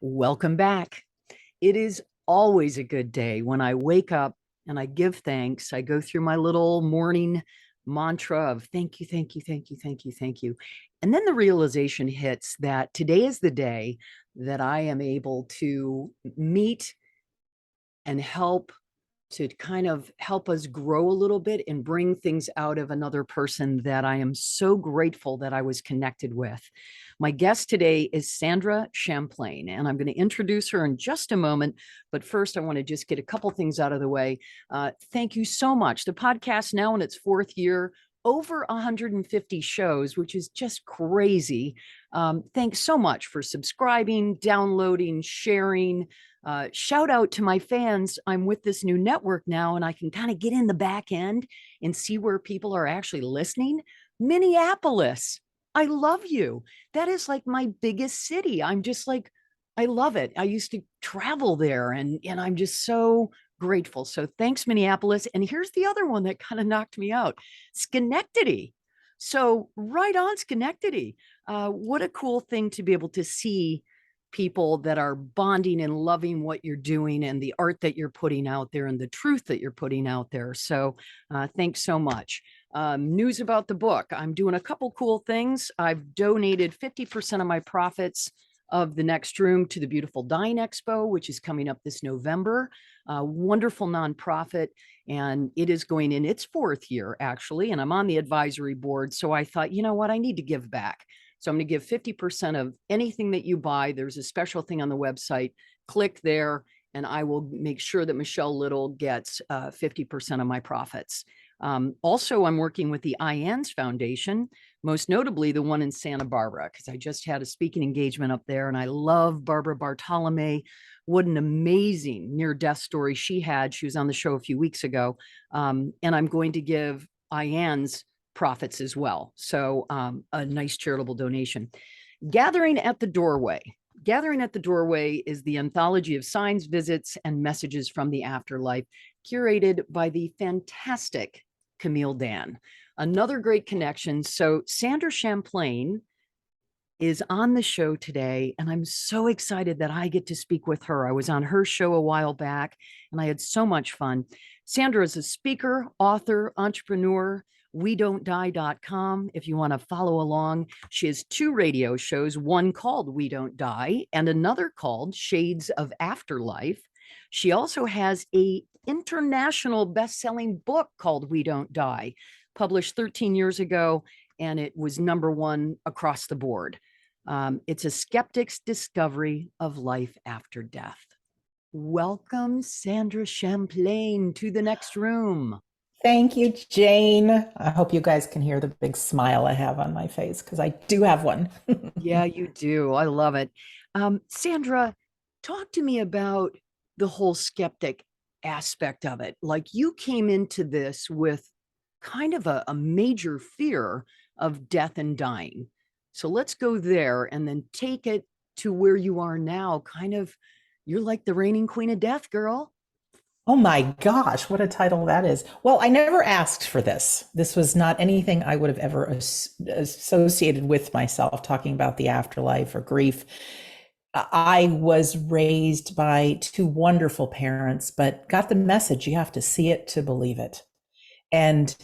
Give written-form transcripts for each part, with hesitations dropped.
Welcome back. It is always a good day when I wake up and I give thanks. I go through my little morning mantra of thank you, thank you, thank you, thank you, thank you. And then the realization hits that today is the day that I am able to meet and help to kind of help us grow a little bit and bring things out of another person that I am so grateful that I was connected with. My guest today is Sandra Champlain, and I'm going to introduce her in just a moment. But first, I want to just get a couple things out of the way. Thank you so much. The podcast now in its fourth year, over 150 shows, which is just crazy. Thanks so much for subscribing, downloading, sharing. Shout out to my fans. I'm with this new network now, and I can kind of get in the back end and see where people are actually listening. Minneapolis, I love you. That is like my biggest city. I'm just like, I love it. I used to travel there, and I'm just so grateful. So thanks, Minneapolis. And here's the other one that kind of knocked me out, Schenectady. So right on, Schenectady. What a cool thing to be able to see people that are bonding and loving what you're doing and the art that you're putting out there and the truth that you're putting out there. So thanks so much. News about the book. I'm doing a couple cool things. I've donated 50% of my profits of the next room to the Beautiful Dying Expo, which is coming up this November. Wonderful nonprofit. And it is going in its fourth year, actually. And I'm on the advisory board. So I thought, you know what? I need to give back. So I'm going to give 50% of anything that you buy. There's a special thing on the website. Click there, and I will make sure that Michelle Little gets 50% of my profits. Also, I'm working with the IANS Foundation, most notably the one in Santa Barbara, because I just had a speaking engagement up there, and I love Barbara Bartolome. What an amazing near-death story she had. She was on the show a few weeks ago, and I'm going to give IANS profits as well. So a nice charitable donation. Gathering at the Doorway. Gathering at the Doorway is the anthology of signs, visits, and messages from the afterlife, curated by the fantastic Camille Dan. Another great connection. So Sandra Champlain is on the show today, and I'm so excited that I get to speak with her. I was on her show a while back, and I had so much fun. Sandra is a speaker, author, entrepreneur, WeDon'tDie.com. If you want to follow along, she has two radio shows, one called We Don't Die and another called Shades of Afterlife. She also has an international best-selling book called We Don't Die, published 13 years ago, and it was #1 across the board. It's a skeptic's discovery of life after death. Welcome, Sandra Champlain, to the next room. Thank you, Jane. I hope you guys can hear the big smile I have on my face because I do have one. Yeah, you do. I love it. Sandra, talk to me about the whole skeptic aspect of it. Like you came into this with kind of a major fear of death and dying. So let's go there and then take it to where you are now. Kind of, you're like the reigning queen of death, girl. Oh my gosh, what a title that is. Well, I never asked for this. This was not anything I would have ever associated with myself, talking about the afterlife or grief. I was raised by two wonderful parents, but got the message you have to see it to believe it. And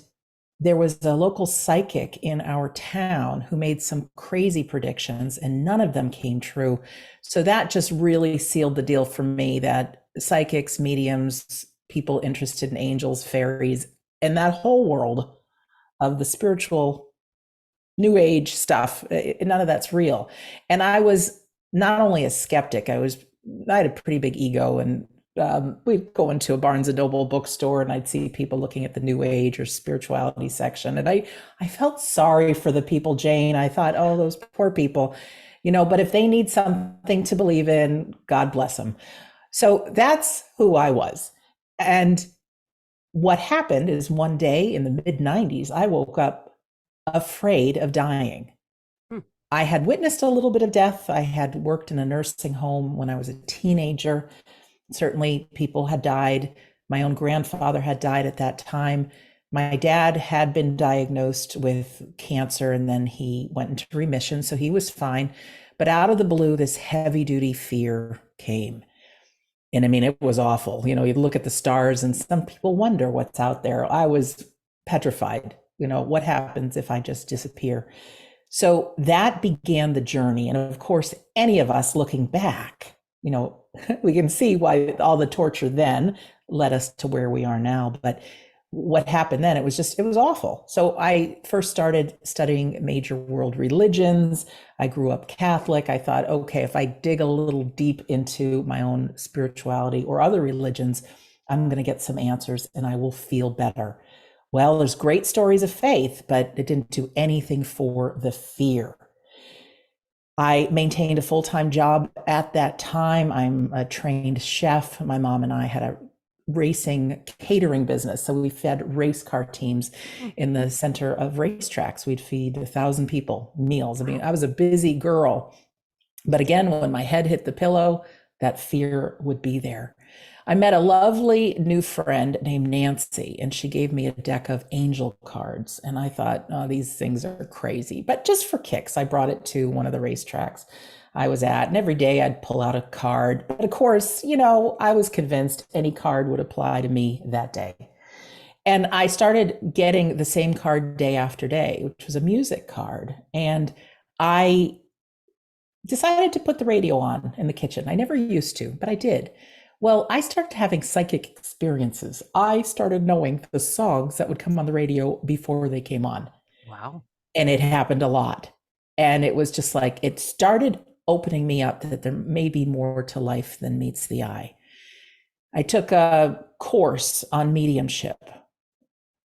there was a local psychic in our town who made some crazy predictions, and none of them came true. So that just really sealed the deal for me that psychics, mediums, people interested in angels, fairies, and that whole world of the spiritual new age stuff, none of that's real. And I was not only a skeptic, I had a pretty big ego, and we'd go into a Barnes and Noble bookstore and I'd see people looking at the new age or spirituality section. And I felt sorry for the people, Jane. I thought, oh, those poor people, but if they need something to believe in, God bless them. So that's who I was. And what happened is one day in the mid-90s, I woke up afraid of dying. I had witnessed a little bit of death. I had worked in a nursing home when I was a teenager. Certainly people had died. My own grandfather had died at that time. My dad had been diagnosed with cancer and then he went into remission, so he was fine. But out of the blue, this heavy duty fear came. And I mean, it was awful. You know, you look at the stars and some people wonder what's out there. I was petrified. You know, what happens if I just disappear? So that began the journey. And of course, any of us looking back, you know, we can see why all the torture then led us to where we are now. But what happened then, it was awful. So I first started studying major world religions. I grew up Catholic. I thought, okay, if I dig a little deep into my own spirituality or other religions, I'm going to get some answers and I will feel better. Well, there's great stories of faith, but it didn't do anything for the fear. I maintained a full-time job at that time. I'm a trained chef. My mom and I had a racing catering business. So we fed race car teams in the center of racetracks. We'd feed 1,000 people meals. I mean, I was a busy girl. But again, when my head hit the pillow, that fear would be there. I met a lovely new friend named Nancy, and she gave me a deck of angel cards. And I thought, oh, these things are crazy. But just for kicks, I brought it to one of the racetracks I was at. And every day I'd pull out a card. But of course, you know, I was convinced any card would apply to me that day. And I started getting the same card day after day, which was a music card. And I decided to put the radio on in the kitchen. I never used to, but I did. Well, I started having psychic experiences. I started knowing the songs that would come on the radio before they came on. Wow. And it happened a lot. And it was just like, it started opening me up that there may be more to life than meets the eye. I took a course on mediumship,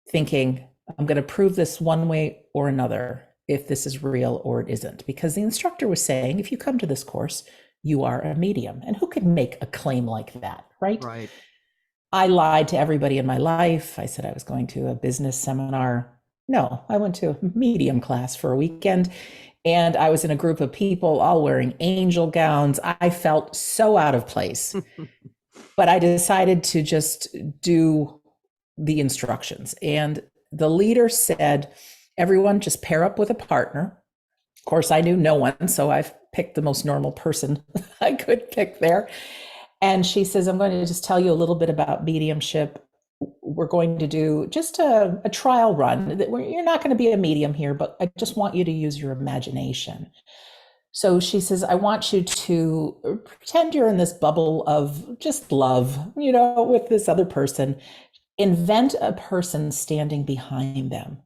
thinking I'm going to prove this one way or another, if this is real or it isn't, because the instructor was saying, if you come to this course, you are a medium. And who could make a claim like that, right? Right. I lied to everybody in my life. I said I was going to a business seminar. No, I went to a medium class for a weekend, and I was in a group of people all wearing angel gowns. I felt so out of place, but I decided to just do the instructions. And the leader said, everyone just pair up with a partner. Of course, I knew no one, so I've picked the most normal person I could pick there. And she says, I'm going to just tell you a little bit about mediumship. We're going to do just a trial run. You're not going to be a medium here, but I just want you to use your imagination. So she says, I want you to pretend you're in this bubble of just love, you know, with this other person. Invent a person standing behind them.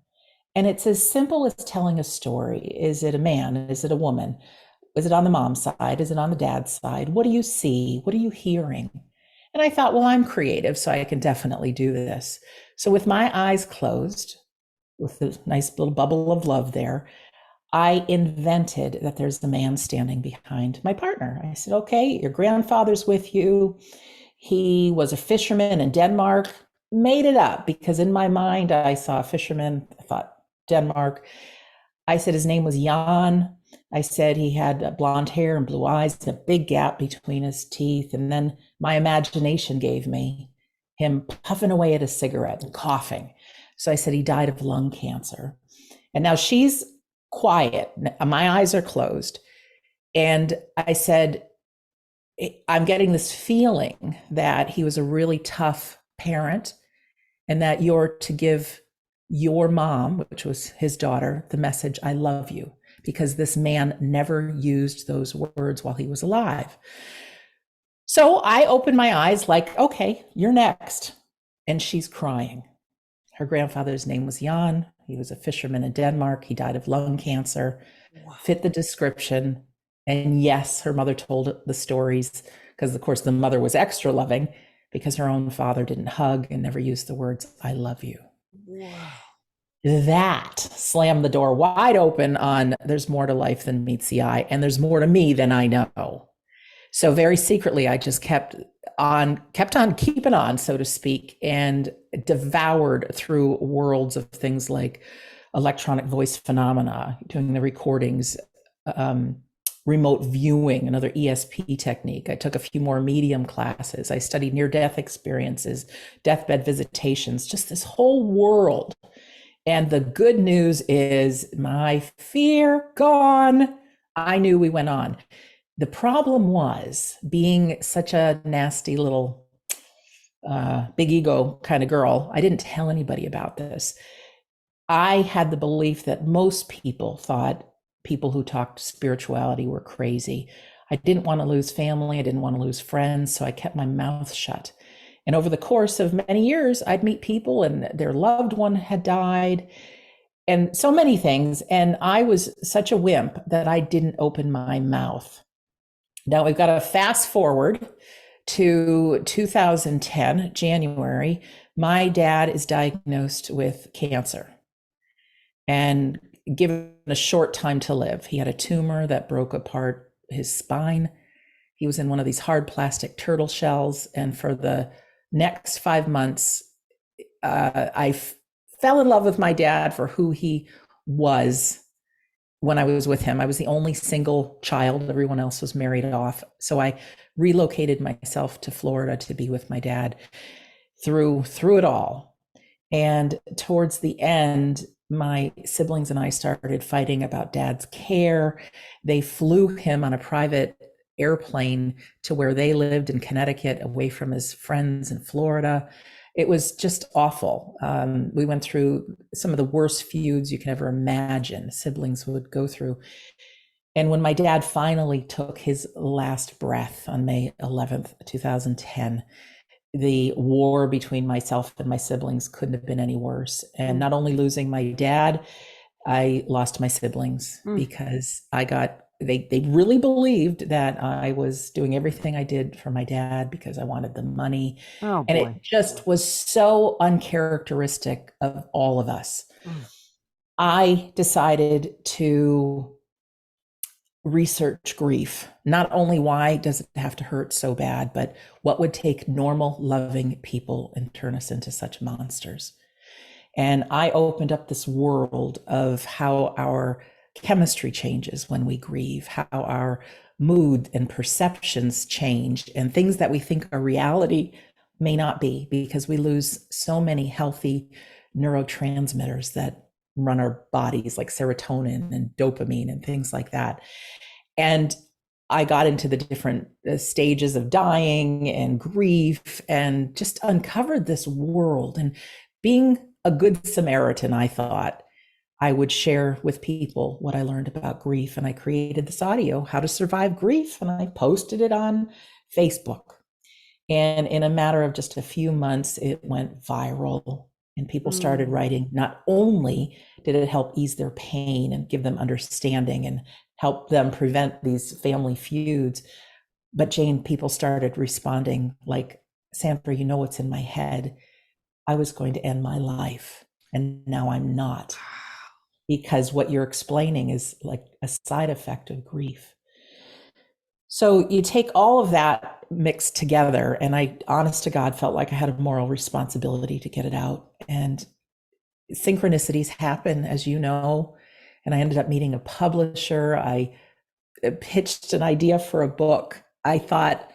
And it's as simple as telling a story. Is it a man? Is it a woman? Is it on the mom's side? Is it on the dad's side? What do you see? What are you hearing? And I thought, well, I'm creative, so I can definitely do this. So with my eyes closed, with the nice little bubble of love there, I invented that there's a man standing behind my partner. I said, okay, your grandfather's with you. He was a fisherman in Denmark. Made it up because in my mind, I saw a fisherman. I thought, Denmark. I said his name was Jan. I said he had blonde hair and blue eyes and a big gap between his teeth. And then my imagination gave me him puffing away at a cigarette and coughing. So I said he died of lung cancer. And now she's quiet. My eyes are closed. And I said, I'm getting this feeling that he was a really tough parent and that you're to give your mom, which was his daughter, the message, I love you, because this man never used those words while he was alive. So I opened my eyes like, okay, you're next. And she's crying. Her grandfather's name was Jan. He was a fisherman in Denmark. He died of lung cancer, fit the description. And yes, her mother told the stories because, of course, the mother was extra loving because her own father didn't hug and never used the words, I love you. Wow. That slammed the door wide open on there's more to life than meets the eye, and there's more to me than I know. So very secretly, I just kept on keeping on, so to speak, and devoured through worlds of things like electronic voice phenomena, doing the recordings, remote viewing, another ESP technique. I took a few more medium classes. I studied near-death experiences, deathbed visitations, just this whole world. And the good news is my fear gone. I knew we went on. The problem was being such a nasty little big ego kind of girl. I didn't tell anybody about this. I had the belief that most people thought people who talked spirituality were crazy. I didn't want to lose family. I didn't want to lose friends. So I kept my mouth shut. And over the course of many years, I'd meet people and their loved one had died and so many things. And I was such a wimp that I didn't open my mouth. Now we've got to fast forward to 2010, January. My dad is diagnosed with cancer and given a short time to live. He had a tumor that broke apart his spine. He was in one of these hard plastic turtle shells. And for the next 5 months, I fell in love with my dad for who he was when I was with him. I was the only single child. Everyone else was married off. So I relocated myself to Florida to be with my dad through it all. And towards the end, my siblings and I started fighting about dad's care. They flew him on a private airplane to where they lived in Connecticut, away from his friends in Florida. It was just awful. We went through some of the worst feuds you can ever imagine siblings would go through. And when my dad finally took his last breath on May 11th, 2010, the war between myself and my siblings couldn't have been any worse. And not only losing my dad, I lost my siblings because they really believed that I was doing everything I did for my dad because I wanted the money. Oh, and boy. it just was so uncharacteristic of all of us. I decided to research grief. Not only why does it have to hurt so bad, but what would take normal, loving people and turn us into such monsters. And I opened up this world of how our chemistry changes when we grieve, how our mood and perceptions change, and things that we think are reality may not be, because we lose so many healthy neurotransmitters that run our bodies, like serotonin and dopamine and things like that. And I got into the different stages of dying and grief and just uncovered this world. And being a good Samaritan, I thought I would share with people what I learned about grief. And I created this audio, How to Survive Grief, and I posted it on Facebook. And in a matter of just a few months, it went viral. And people started writing. Not only did it help ease their pain and give them understanding and help them prevent these family feuds, but Jane, people started responding like, Sandra, you know what's in my head. I was going to end my life, and now I'm not, because what you're explaining is like a side effect of grief. So you take all of that mixed together, and I, honest to God, felt like I had a moral responsibility to get it out. And synchronicities happen, as you know, and I ended up meeting a publisher. I pitched an idea for a book. I thought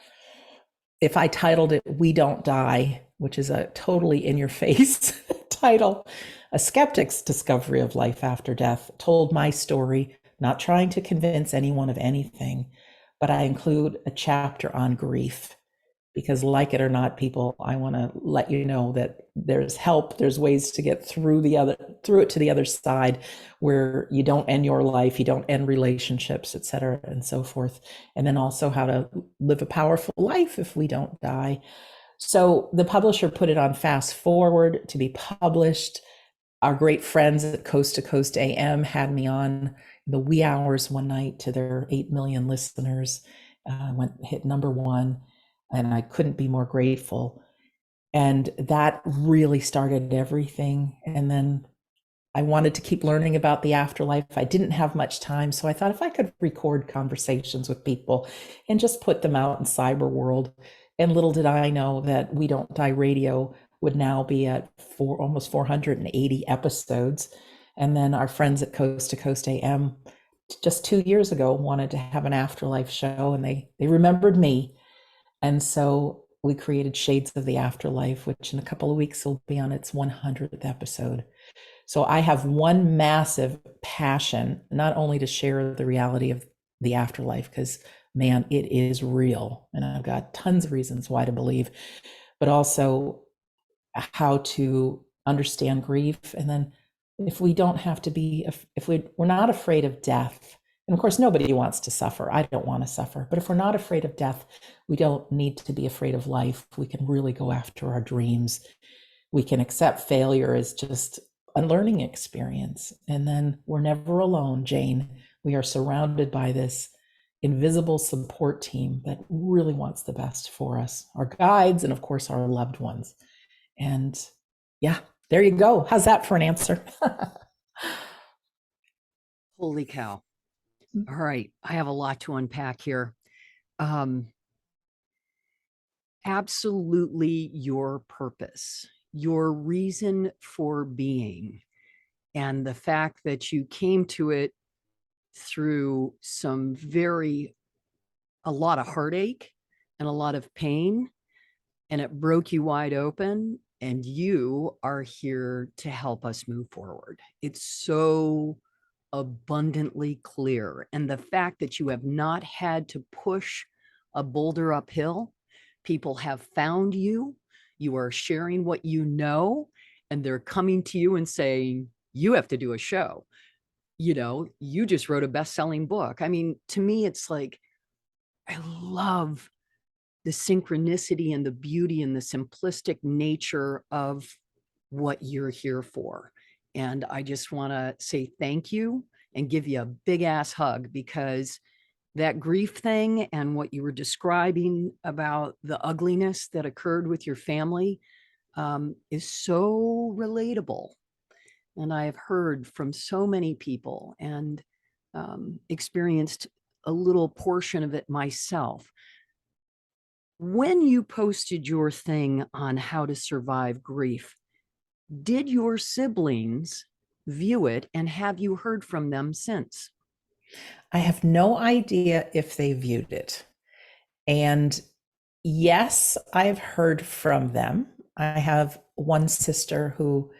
if I titled it We Don't Die, which is a totally in your face title, a skeptic's discovery of life after death, told my story, not trying to convince anyone of anything, but I include a chapter on grief. Because like it or not, people, I want to let you know that there's help. There's ways to get through it to the other side, where you don't end your life, you don't end relationships, et cetera, and so forth. And then also how to live a powerful life if we don't die. So the publisher put it on fast forward to be published. Our great friends at Coast to Coast AM had me on the wee hours one night to their 8 million listeners. Hit #1. And I couldn't be more grateful. And that really started everything. And then I wanted to keep learning about the afterlife. I didn't have much time. So I thought if I could record conversations with people and just put them out in cyber world. And little did I know that We Don't Die Radio would now be at almost 480 episodes. And then our friends at Coast to Coast AM just 2 years ago wanted to have an afterlife show, and they remembered me. And so we created Shades of the Afterlife, which in a couple of weeks will be on its 100th episode. So I have one massive passion, not only to share the reality of the afterlife, because man, it is real. And I've got tons of reasons why to believe, but also how to understand grief. And then if we don't have to be, if we're not afraid of death, and of course, nobody wants to suffer. I don't want to suffer. But if we're not afraid of death, we don't need to be afraid of life. We can really go after our dreams. We can accept failure as just a learning experience. And then we're never alone, Jane. We are surrounded by this invisible support team that really wants the best for us, our guides, and of course, our loved ones. And yeah, there you go. How's that for an answer? Holy cow. All right. I have a lot to unpack here. Um, Absolutely your purpose, your reason for being, and the fact that you came to it through a lot of heartache and a lot of pain, and it broke you wide open, and you are here to help us move forward. It's so abundantly clear. And the fact that you have not had to push a boulder uphill, people have found you, you are sharing what you know, and they're coming to you and saying, you have to do a show. You just wrote a best-selling book. I mean, to me, it's like, I love the synchronicity and the beauty and the simplistic nature of what you're here for. And I just want to say thank you and give you a big ass hug, because that grief thing and what you were describing about the ugliness that occurred with your family is so relatable. And I have heard from so many people and experienced a little portion of it myself. When you posted your thing on how to survive grief, did your siblings view it, and have you heard from them since? I have no idea if they viewed it. And yes, I've heard from them. I have one sister who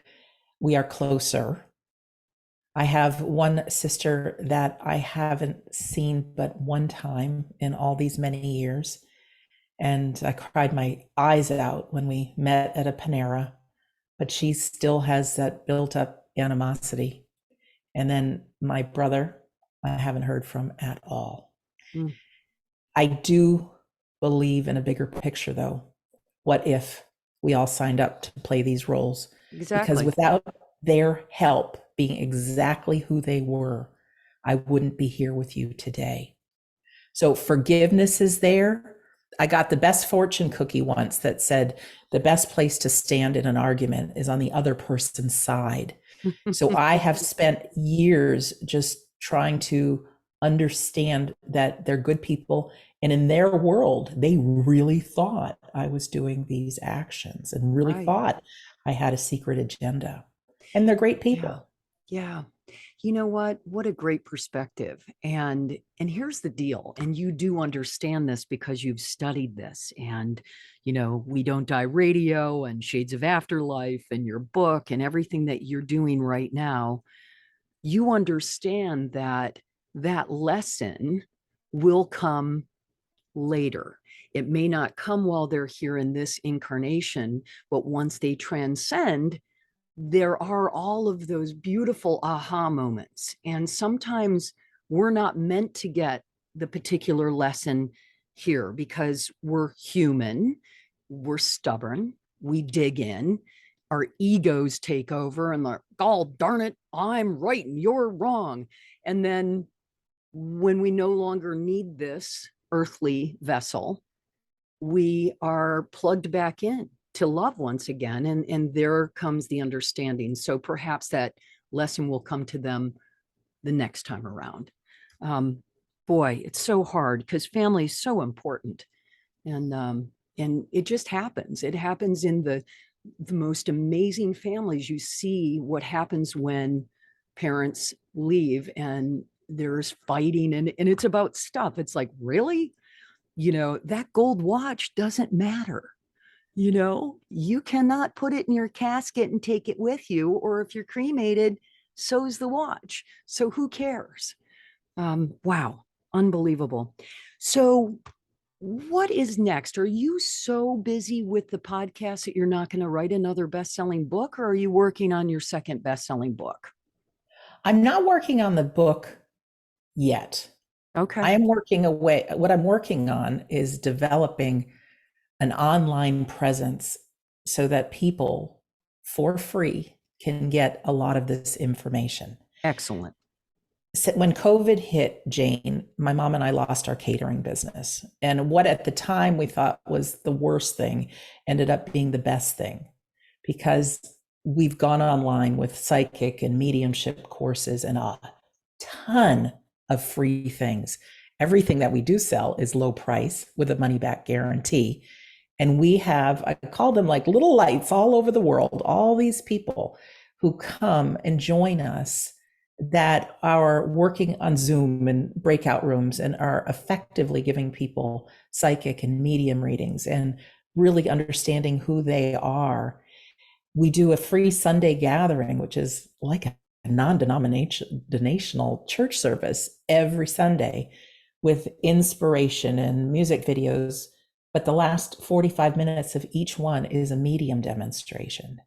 we are closer. I have one sister that I haven't seen but one time in all these many years. And I cried my eyes out when we met at a Panera, but she still has that built up animosity. And then my brother, I haven't heard from at all. Mm, I do believe in a bigger picture, though. What if we all signed up to play these roles? Because exactly. without their help being exactly who they were, I wouldn't be here with you today. So forgiveness is there. I got the best fortune cookie once that said the best place to stand in an argument is on the other person's side. So I have spent years just trying to understand that they're good people. And in their world, they really thought I was doing these actions and really Right. thought I had a secret agenda. And they're great Yeah. people. Yeah. You know what a great perspective. And here's the deal, and you do understand this because you've studied this, and We Don't Die Radio and Shades of Afterlife and your book and everything that you're doing right now. You understand that that lesson will come later. It may not come while they're here in this incarnation, but once they transcend, there are all of those beautiful aha moments. And sometimes we're not meant to get the particular lesson here because we're human, we're stubborn, we dig in, our egos take over, and like, oh, darn it, I'm right and you're wrong. And then when we no longer need this earthly vessel, we are plugged back in to love once again. And there comes the understanding. So perhaps that lesson will come to them the next time around. Um, Boy, it's so hard because family is so important. And it just happens. It happens in the most amazing families. You see what happens when parents leave and there's fighting, and it's about stuff. It's like, really? That gold watch doesn't matter. You cannot put it in your casket and take it with you, or if you're cremated, so's the watch. So who cares? Wow. Unbelievable. So, what is next? Are you so busy with the podcast that you're not going to write another best-selling book, or are you working on your second best-selling book? I'm not working on the book yet. I Okay. am working away. What I'm working on is developing an online presence so that people for free can get a lot of this information. Excellent. So when COVID hit, Jane, my mom and I lost our catering business. And what at the time we thought was the worst thing ended up being the best thing because we've gone online with psychic and mediumship courses and a ton of free things. Everything that we do sell is low price with a money back guarantee. And we have, I call them like little lights all over the world, all these people who come and join us that are working on Zoom and breakout rooms and are effectively giving people psychic and medium readings and really understanding who they are. We do a free Sunday gathering, which is like a non-denominational church service every Sunday with inspiration and music videos. But the last 45 minutes of each one is a medium demonstration.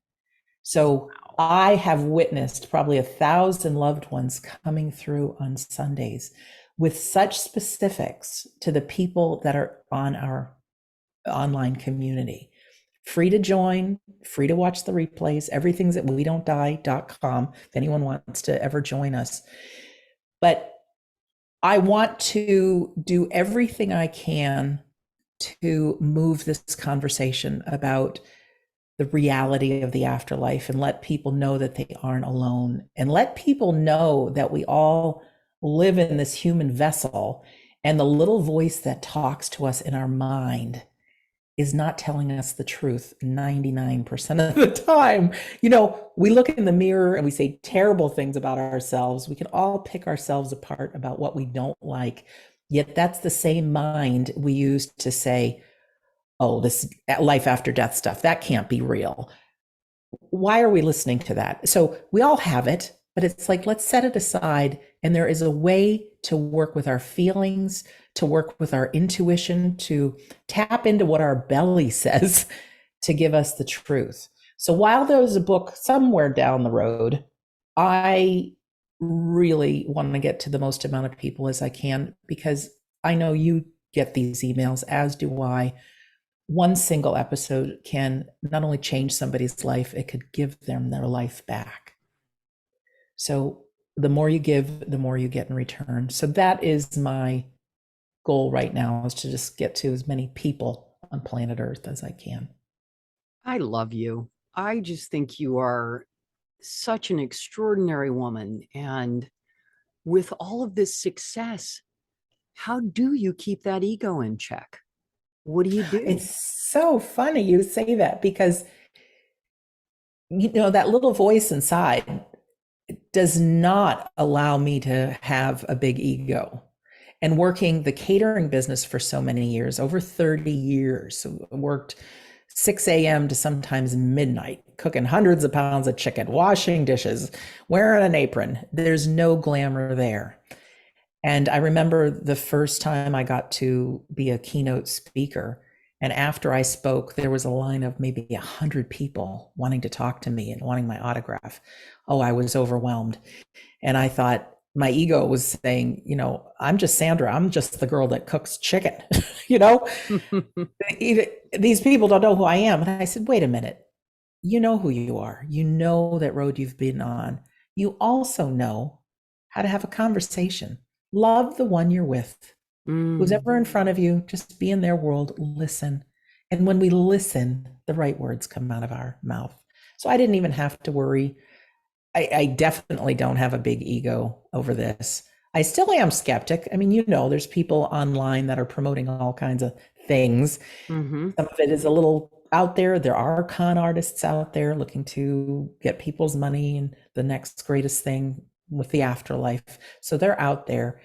So I have witnessed probably 1,000 loved ones coming through on Sundays with such specifics to the people that are on our online community. Free to join, free to watch the replays. Everything's at wedon'tdie.com if anyone wants to ever join us. But I want to do everything I can to move this conversation about the reality of the afterlife and let people know that they aren't alone and let people know that we all live in this human vessel and the little voice that talks to us in our mind is not telling us the truth 99% of the time. You know, we look in the mirror and we say terrible things about ourselves. We can all pick ourselves apart about what we don't like. Yet that's the same mind we use to say, oh, this life after death stuff, that can't be real. Why are we listening to that? So we all have it, but it's like, let's set it aside. And there is a way to work with our feelings, to work with our intuition, to tap into what our belly says to give us the truth. So while there's a book somewhere down the road, I really want to get to the most amount of people as I can because I know you get these emails, as do I. One single episode can not only change somebody's life, it could give them their life back. So the more you give, the more you get in return. So that is my goal right now, is to just get to as many people on planet Earth as I can. I love you. I just think you are such an extraordinary woman. And with all of this success, how do you keep that ego in check? What do you do? It's so funny you say that because, you know, that little voice inside does not allow me to have a big ego. And working the catering business for so many years, over 30 years, worked 6 a.m. to sometimes midnight, cooking hundreds of pounds of chicken, washing dishes, wearing an apron. There's no glamour there. And I remember the first time I got to be a keynote speaker. And after I spoke, there was a line of maybe 100 people wanting to talk to me and wanting my autograph. Oh, I was overwhelmed. And I thought my ego was saying, you know, I'm just Sandra. I'm just the girl that cooks chicken. You know, these people don't know who I am. And I said, wait a minute. You know who you are. You know that road you've been on. You also know how to have a conversation. Love the one you're with. Who's Mm, ever in front of you, just be in their world, listen. And when we listen, the right words come out of our mouth. So I didn't even have to worry. I definitely don't have a big ego over this. I still am skeptic. I mean, you know, there's people online that are promoting all kinds of things. hmm Some of it is a little out there. There are con artists out there looking to get people's money and the next greatest thing with the afterlife. So they're out there.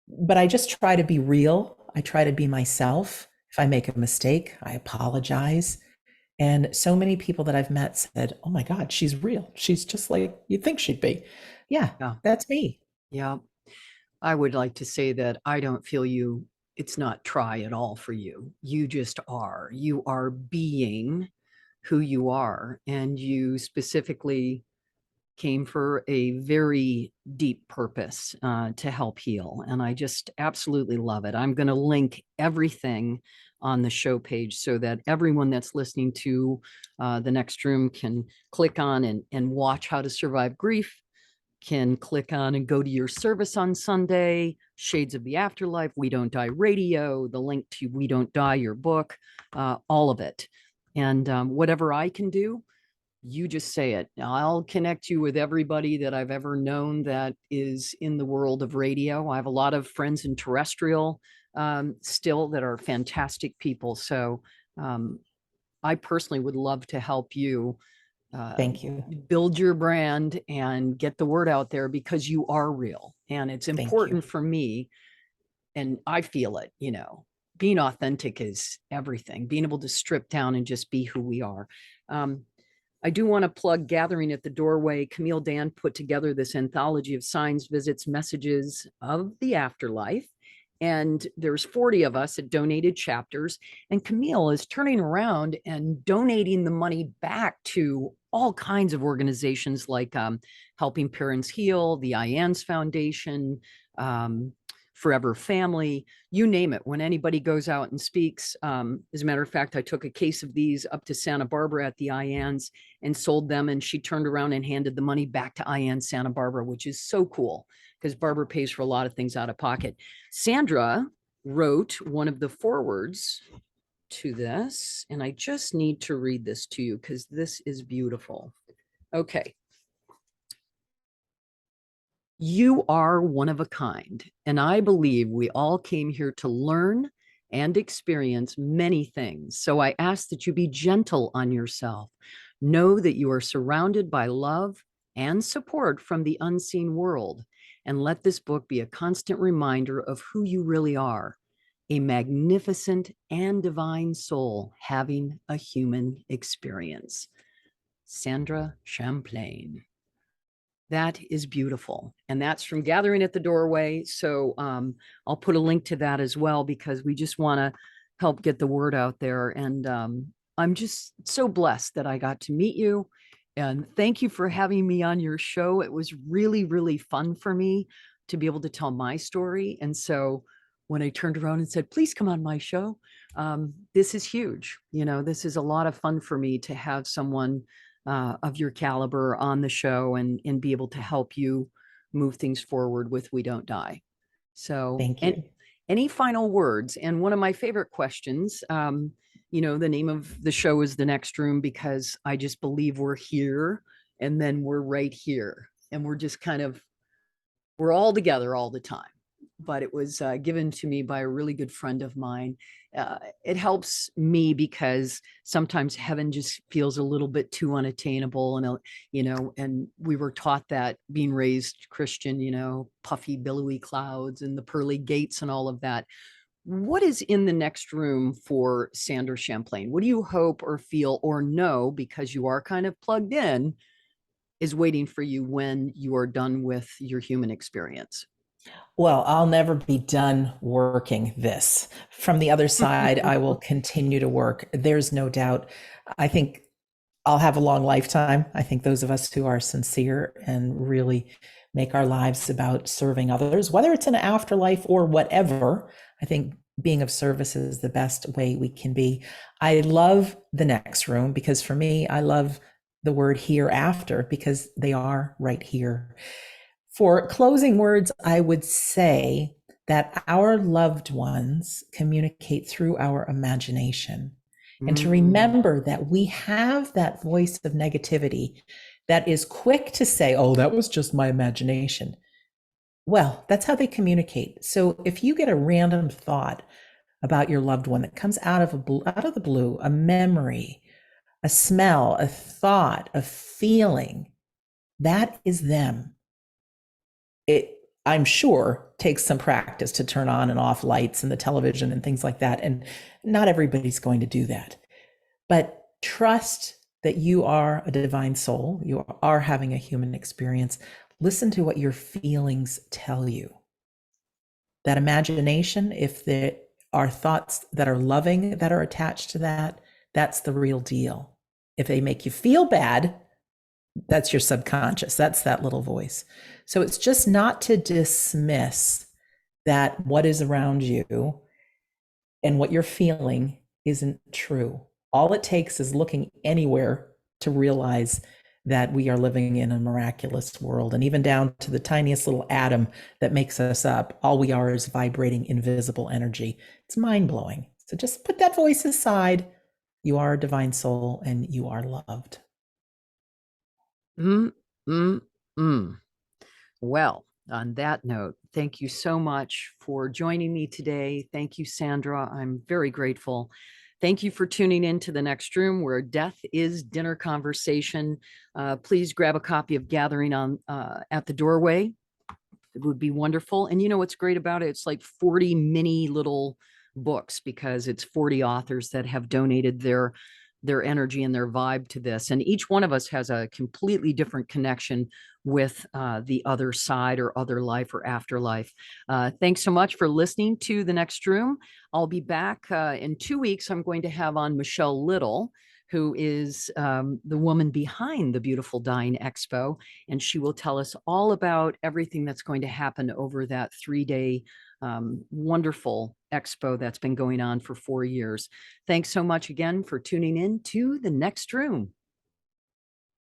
But I just try to be real. I try to be myself. If I make a mistake, I apologize. And so many people that I've met said, oh my God, she's real. She's just like you'd think she'd be. Yeah, Yeah. that's me. Yeah. I would like to say that I don't feel you, it's not try at all for you. You just are. You are being who you are. And you specifically came for a very deep purpose to help heal. And I just absolutely love it. I'm going to link everything on the show page so that everyone that's listening to the next room can click on and watch How to Survive Grief, can click on and go to your service on Sunday, Shades of the Afterlife, We Don't Die Radio, the link to We Don't Die, your book, all of it. And whatever I can do, you just say it. I'll connect you with everybody that I've ever known that is in the world of radio. I have a lot of friends in terrestrial still that are fantastic people. So I personally would love to help you uh, Thank you. build your brand and get the word out there because you are real. And it's Thank you. important for me, and I feel it, being authentic is everything, being able to strip down and just be who we are. I do want to plug Gathering at the Doorway. Camille Dan put together this anthology of signs, visits, messages of the afterlife. And there's 40 of us that donated chapters. And Camille is turning around and donating the money back to all kinds of organizations like Helping Parents Heal, the IANS Foundation, Forever Family, you name it. When anybody goes out and speaks, as a matter of fact, I took a case of these up to Santa Barbara at the IANS and sold them, and she turned around and handed the money back to IANS Santa Barbara, which is so cool because Barbara pays for a lot of things out of pocket. Sandra wrote one of the forwards to this, and I just need to read this to you because this is beautiful. Okay. You are one of a kind, and I believe we all came here to learn and experience many things. So I ask that you be gentle on yourself. Know that you are surrounded by love and support from the unseen world, and let this book be a constant reminder of who you really are, a magnificent and divine soul having a human experience. Sandra Champlain. That is beautiful. And that's from Gathering at the Doorway. So I'll put a link to that as well because we just want to help get the word out there. And I'm just so blessed that I got to meet you. And thank you for having me on your show. It was really, really fun for me to be able to tell my story. And so when I turned around and said, please come on my show, this is huge. This is a lot of fun for me to have someone of your caliber on the show and be able to help you move things forward with We Don't Die. So, Thank and you. any final words? And one of my favorite questions, the name of the show is The Next Room because I just believe we're here and then we're right here and we're all together all the time. But it was given to me by a really good friend of mine. It helps me because sometimes heaven just feels a little bit too unattainable, and we were taught that being raised Christian, puffy, billowy clouds and the pearly gates and all of that. What is in the next room for Sandra Champlain? What do you hope or feel or know, because you are kind of plugged in, is waiting for you when you are done with your human experience? Well, I'll never be done working this. From the other side, I will continue to work. There's no doubt. I think I'll have a long lifetime. I think those of us who are sincere and really make our lives about serving others, whether it's an afterlife or whatever, I think being of service is the best way we can be. I love the next room because for me, I love the word hereafter because they are right here. For closing words, I would say that our loved ones communicate through our imagination. And to remember that we have that voice of negativity that is quick to say, oh, that was just my imagination. Well, that's how they communicate. So if you get a random thought about your loved one that comes out of the blue, a memory, a smell, a thought, a feeling, that is them. It, I'm sure, takes some practice to turn on and off lights and the television and things like that. And not everybody's going to do that. But trust that you are a divine soul. You are having a human experience. Listen to what your feelings tell you. That imagination, if there are thoughts that are loving that are attached to that, that's the real deal. If they make you feel bad, that's your subconscious. That's that little voice. So it's just not to dismiss that what is around you and what you're feeling isn't true. All it takes is looking anywhere to realize that we are living in a miraculous world. And even down to the tiniest little atom that makes us up, all we are is vibrating invisible energy. It's mind blowing. So just put that voice aside. You are a divine soul and you are loved. Mm, mm, mm. Well, on that note, thank you so much for joining me today. Thank you, Sandra. I'm very grateful. Thank you for tuning in to the next room where death is dinner conversation. Please grab a copy of Gathering on at the Doorway. It would be wonderful. And you know what's great about it? It's like 40 mini little books because it's 40 authors that have donated their energy and their vibe to this. And each one of us has a completely different connection with the other side or other life or afterlife. Thanks so much for listening to The Next Room. I'll be back in 2 weeks. I'm going to have on Michelle Little, who is the woman behind the Beautiful Dying Expo. And she will tell us all about everything that's going to happen over that 3-day wonderful expo that's been going on for 4 years. Thanks so much again for tuning in to The Next Room.